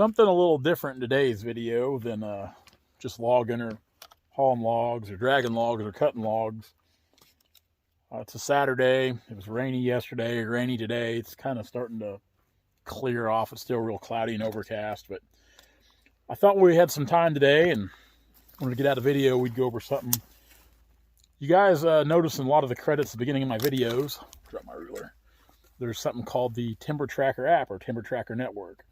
Something a little different in today's video than just logging or hauling logs or dragging logs or cutting logs. It's a Saturday. It was rainy yesterday, rainy today. It's kind of starting to clear off. It's still real cloudy and overcast, but I thought we had some time today and wanted to get out a video. We'd go over something. You guys notice in a lot of the credits at the beginning of my videos, drop my ruler, there's something called the Timber Tracker app or Timber Tracker Network.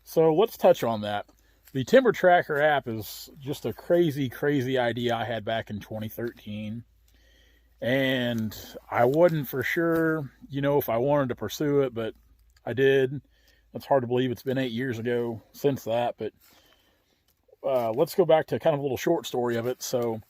So let's touch on that. The Timber Tracker app is just a crazy, crazy idea I had back in 2013. And I wasn't for sure, if I wanted to pursue it, but I did. It's hard to believe it's been 8 years ago since that, but let's go back to kind of a little short story of it. So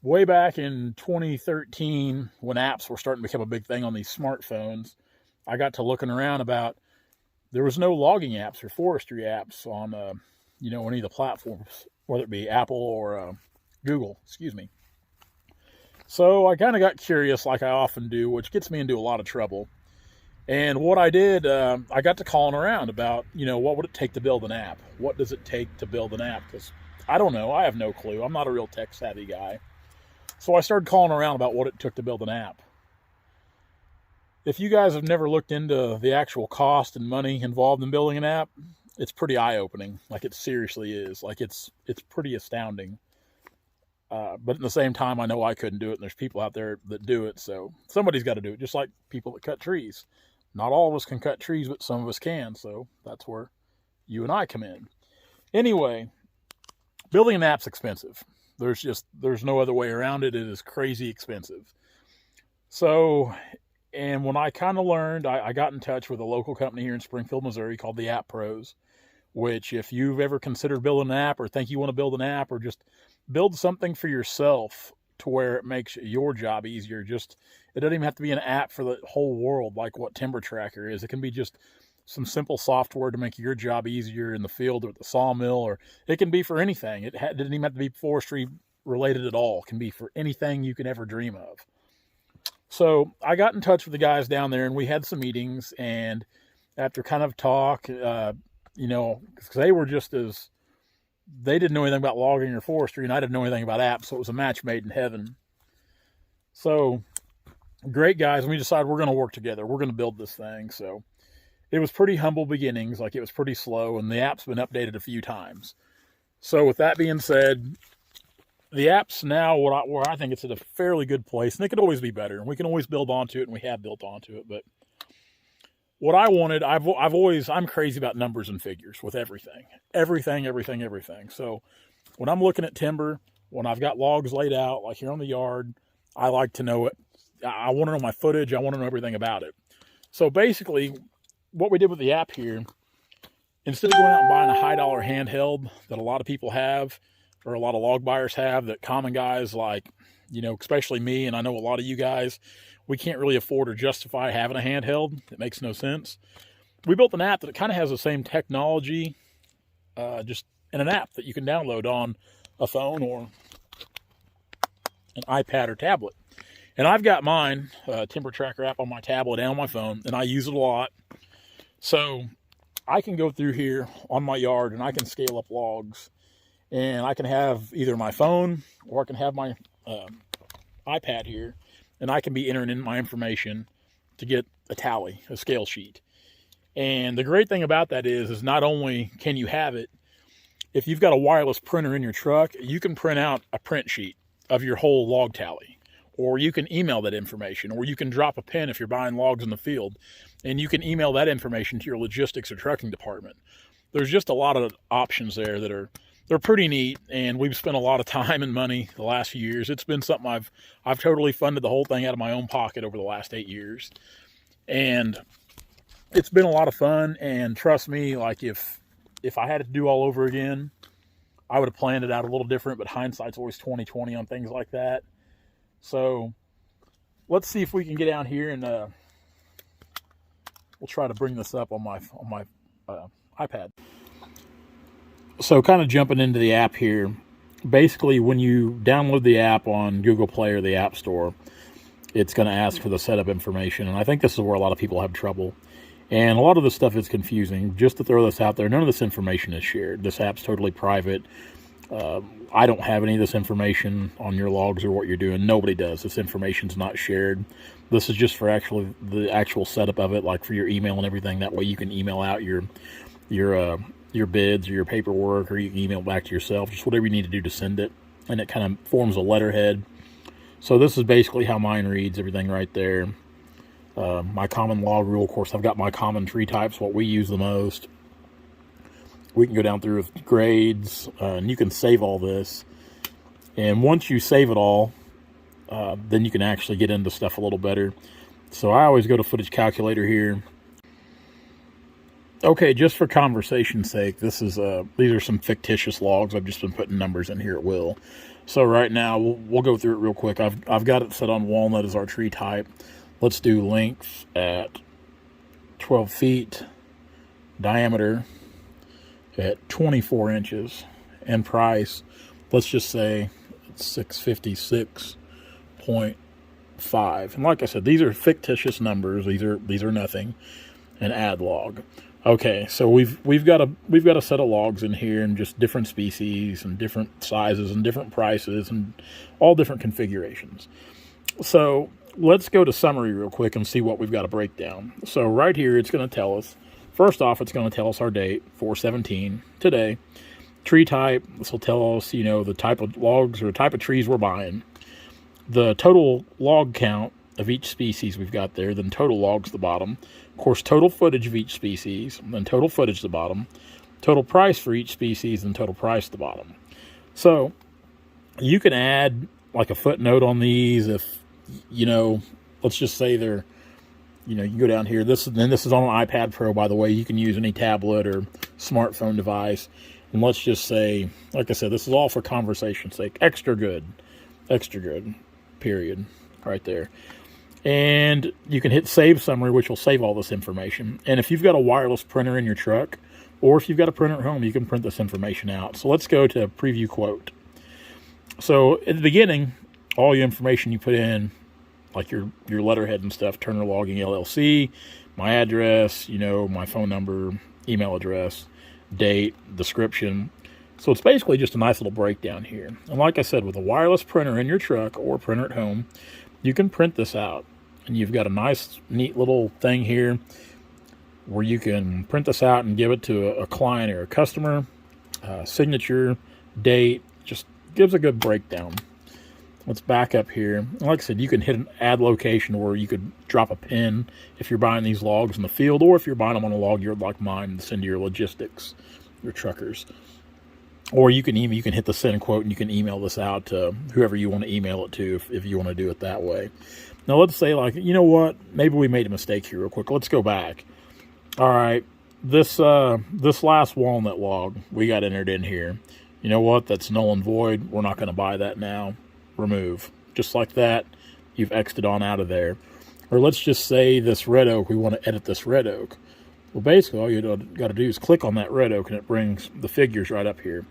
way back in 2013, when apps were starting to become a big thing on these smartphones, I got to looking around there was no logging apps or forestry apps on, any of the platforms, whether it be Apple or Google, So I kind of got curious, like I often do, which gets me into a lot of trouble. And what I did, I got to calling around about, what would it take to build an app? What does it take to build an app? Because I don't know. I have no clue. I'm not a real tech-savvy guy. So I started calling around about what it took to build an app. If you guys have never looked into the actual cost and money involved in building an app, it's pretty eye-opening. Like, it seriously is. Like, it's pretty astounding. But at the same time, I know I couldn't do it, and there's people out there that do it, so somebody's got to do it, just like people that cut trees. Not all of us can cut trees, but some of us can, so that's where you and I come in. Anyway, building an app's expensive. There's no other way around it. It is crazy expensive. So, and when I kind of learned, I got in touch with a local company here in Springfield, Missouri called the App Pros, which if you've ever considered building an app or think you want to build an app or just build something for yourself to where it makes your job easier. It doesn't even have to be an app for the whole world like what Timber Tracker is. It can be just some simple software to make your job easier in the field or at the sawmill, or it can be for anything. It doesn't even have to be forestry related at all. It can be for anything you can ever dream of. So I got in touch with the guys down there and we had some meetings, and after kind of talk, because they didn't know anything about logging or forestry, and I didn't know anything about apps, so it was a match made in heaven. So, great guys, and we decided we're going to work together. We're going to build this thing. So, it was pretty humble beginnings, like it was pretty slow, and the app's been updated a few times. So, with that being said, the app's now where I think it's at a fairly good place, and it could always be better, and we can always build onto it, and we have built onto it, but what I wanted, I'm crazy about numbers and figures with everything. Everything. So when I'm looking at timber, when I've got logs laid out, like here on the yard, I like to know it. I want to know my footage. I want to know everything about it. So basically, what we did with the app here, instead of going out and buying a high-dollar handheld that a lot of people have, or a lot of log buyers have, that common guys like, especially me, and I know a lot of you guys, we can't really afford or justify having a handheld. It makes no sense. We built an app that kind of has the same technology, just in an app that you can download on a phone or an iPad or tablet. And I've got mine, Timber Tracker app, on my tablet and on my phone, and I use it a lot. So I can go through here on my yard and I can scale up logs, and I can have either my phone or I can have my iPad here, and I can be entering in my information to get a tally, a scale sheet. And the great thing about that is not only can you have it, if you've got a wireless printer in your truck, you can print out a print sheet of your whole log tally. Or you can email that information, or you can drop a pin if you're buying logs in the field, and you can email that information to your logistics or trucking department. There's just a lot of options there they're pretty neat, and we've spent a lot of time and money the last few years. It's been something I've totally funded the whole thing out of my own pocket over the last 8 years. And it's been a lot of fun, and trust me, like if I had it to do all over again, I would have planned it out a little different, but hindsight's always 20/20 on things like that. So let's see if we can get down here, and we'll try to bring this up on my iPad. So kind of jumping into the app here, basically when you download the app on Google Play or the App Store, it's going to ask for the setup information. And I think this is where a lot of people have trouble. And a lot of this stuff is confusing. Just to throw this out there, none of this information is shared. This app's totally private. I don't have any of this information on your logs or what you're doing. Nobody does. This information's not shared. This is just for the actual setup of it, like for your email and everything. That way you can email out your bids or your paperwork, or you can email back to yourself, just whatever you need to do to send it. And it kind of forms a letterhead. So this is basically how mine reads, everything right there. My common log rule, of course, I've got my common tree types, what we use the most. We can go down through with grades, and you can save all this. And once you save it all, then you can actually get into stuff a little better. So I always go to footage calculator here. Okay, just for conversation's sake, these are some fictitious logs. I've just been putting numbers in here at will. So right now, we'll go through it real quick. I've got it set on walnut as our tree type. Let's do length at 12 feet, diameter at 24 inches, and price, let's just say it's $656.5. And like I said, these are fictitious numbers. These are nothing. An add log. Okay, so we've got a set of logs in here, and just different species and different sizes and different prices and all different configurations. So let's go to summary real quick and see what we've got to break down. So right here, it's going to tell us, first off, it's going to tell us our date, 4/17, today. Tree type, this will tell us, the type of logs or type of trees we're buying. The total log count of each species we've got there, then total logs at the bottom. Of course, total footage of each species, then total footage at the bottom. Total price for each species, and total price at the bottom. So you can add like a footnote on these if, let's just say they're, you can go down here. This is on an iPad Pro, by the way. You can use any tablet or smartphone device. And let's just say, like I said, this is all for conversation's sake. Extra good, period, right there. And you can hit save summary, which will save all this information. And if you've got a wireless printer in your truck, or if you've got a printer at home, you can print this information out. So let's go to preview quote. So at the beginning, all your information you put in, like your letterhead and stuff, Turner Logging LLC, my address, my phone number, email address, date, description. So it's basically just a nice little breakdown here. And like I said, with a wireless printer in your truck or printer at home, you can print this out. And you've got a nice, neat little thing here where you can print this out and give it to a client or a customer. Signature, date, just gives a good breakdown. Let's back up here. And like I said, you can hit an add location where you could drop a pin if you're buying these logs in the field, or if you're buying them on a log yard like mine and send to your logistics, your truckers. Or you can hit the send quote, and you can email this out to whoever you want to email it to if you want to do it that way. Now let's say, like, you know what? Maybe we made a mistake here real quick. Let's go back. All right, this last walnut log we got entered in here. You know what? That's null and void. We're not going to buy that now. Remove. Just like that, you've exited on out of there. Or let's just say this red oak, we want to edit this red oak. Well, basically, all you got to do is click on that red oak, and it brings the figures right up here.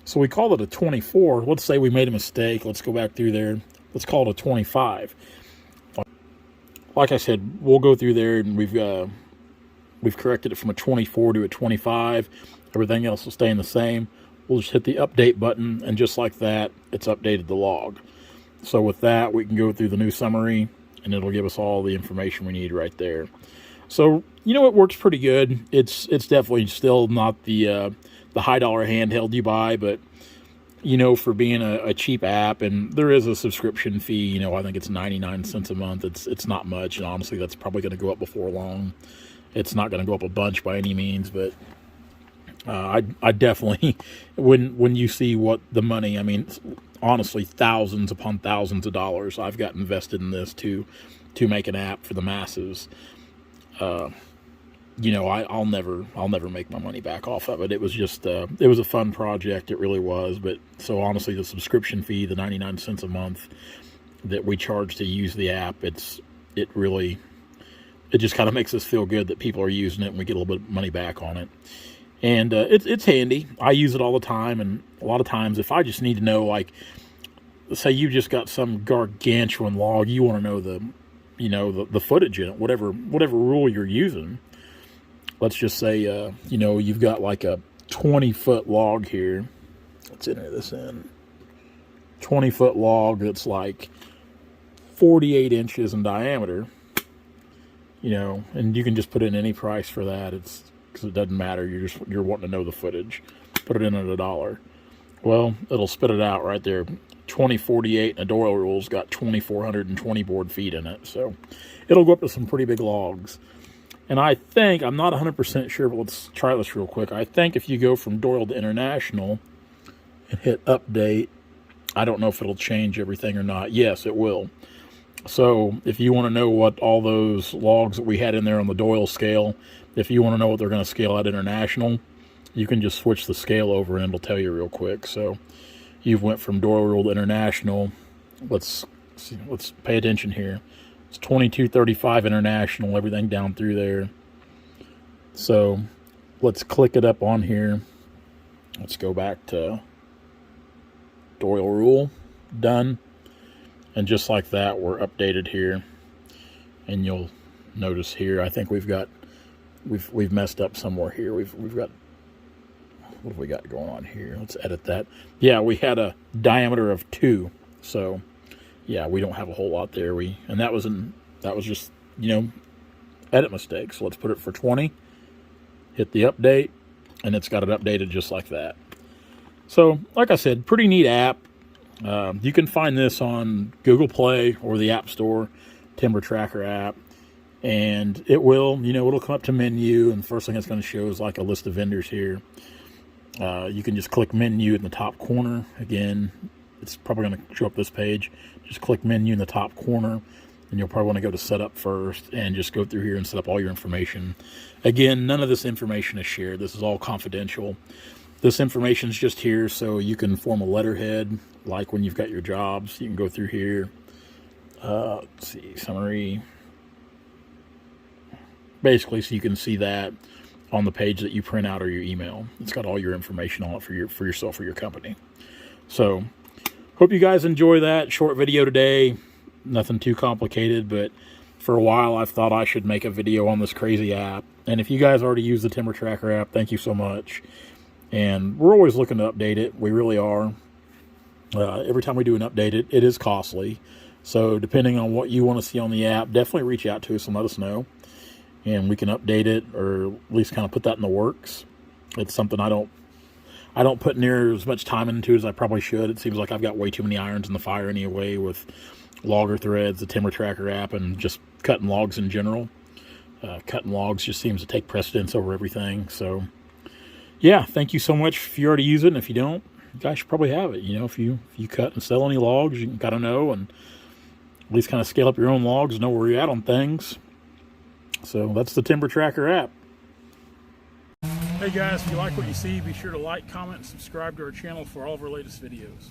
So we call it a 24. Let's say we made a mistake. Let's go back through there. Let's call it a 25. Like I said, we'll go through there, and we've corrected it from a 24 to a 25. Everything else will stay in the same. We'll just hit the update button, and just like that, it's updated the log. So with that, we can go through the new summary, and it'll give us all the information we need right there. So, it works pretty good. It's definitely still not the high dollar handheld you buy, but, for being a cheap app, and there is a subscription fee, I think it's 99 cents a month. It's not much, and honestly, that's probably going to go up before long. It's not going to go up a bunch by any means, but I definitely, when you see what the money, honestly, thousands upon thousands of dollars I've got invested in this to make an app for the masses. I'll never make my money back off of it. It was just, it was a fun project. It really was. But so honestly, the subscription fee, the 99 cents a month that we charge to use the app, it just kind of makes us feel good that people are using it, and we get a little bit of money back on it. And it's handy. I use it all the time, and a lot of times if I just need to know, like, say you just got some gargantuan log, you want to know the footage in it, whatever rule you're using. let's just say, you know, you've got like a 20-foot log here. Let's enter this in. 20-foot log that's like 48 inches in diameter. You know, and you can just put in any price for that. It's because it doesn't matter. You're wanting to know the footage. Put it in at $1. Well, it'll spit it out right there. 2048 and a Doyle rule's got 2,420 board feet in it. So it'll go up to some pretty big logs. And I think, I'm not 100% sure, but let's try this real quick. I think if you go from Doyle to International and hit update, I don't know if it'll change everything or not. Yes, it will. So if you want to know what all those logs that we had in there on the Doyle scale, if you want to know what they're going to scale at International, you can just switch the scale over and it'll tell you real quick. So you've went from Doyle rule to International. Let's see, let's pay attention here. It's 2235 International, everything down through there. So let's click it up on here. Let's go back to Doyle rule. Done. And just like that, we're updated here. And you'll notice here, I think we've messed up somewhere here. We've got, what have we got going on here? Let's edit that. Yeah, we had a diameter of 2. So yeah, we don't have a whole lot there. And that was just, you know, edit mistake. So let's put it for 20. Hit the update, and it's got it updated just like that. So, like I said, pretty neat app. You can find this on Google Play or the App Store, Timber Tracker app. And it will, you know, it'll come up to menu, and the first thing it's going to show is like a list of vendors here. You can just click menu in the top corner. Again, it's probably going to show up this page. Just click menu in the top corner, and you'll probably want to go to setup first and just go through here and set up all your information. Again, none of this information is shared. This is all confidential. This information is just here so you can form a letterhead, like when you've got your jobs. You can go through here. Let's see, summary. Basically, so you can see that on the page that you print out or your email. It's got all your information on it for yourself or your company. So, hope you guys enjoy that short video today. Nothing too complicated, but for a while I've thought I should make a video on this crazy app. And if you guys already use the Timber Tracker app, thank you so much. And we're always looking to update it. We really are. Every time we do an update, it is costly. So depending on what you want to see on the app, definitely reach out to us and let us know. And we can update it, or at least kind of put that in the works. It's something I don't put near as much time into as I probably should. It seems like I've got way too many irons in the fire anyway with logger threads, the Timber Tracker app, and just cutting logs in general. Cutting logs just seems to take precedence over everything. So, yeah, thank you so much if you already use it. And if you don't, you guys should probably have it. You know, if you cut and sell any logs, you can kind of know and at least kind of scale up your own logs, know where you're at on things. So that's the Timber Tracker app. Hey guys, if you like what you see, be sure to like, comment, and subscribe to our channel for all of our latest videos.